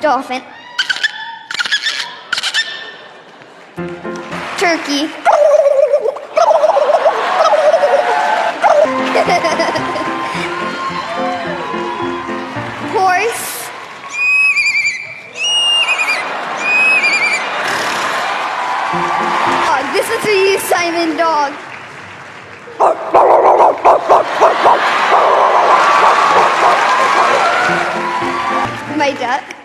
Dolphin. Turkey. Horse. Dog. This is for you, Simon Dog. My duck.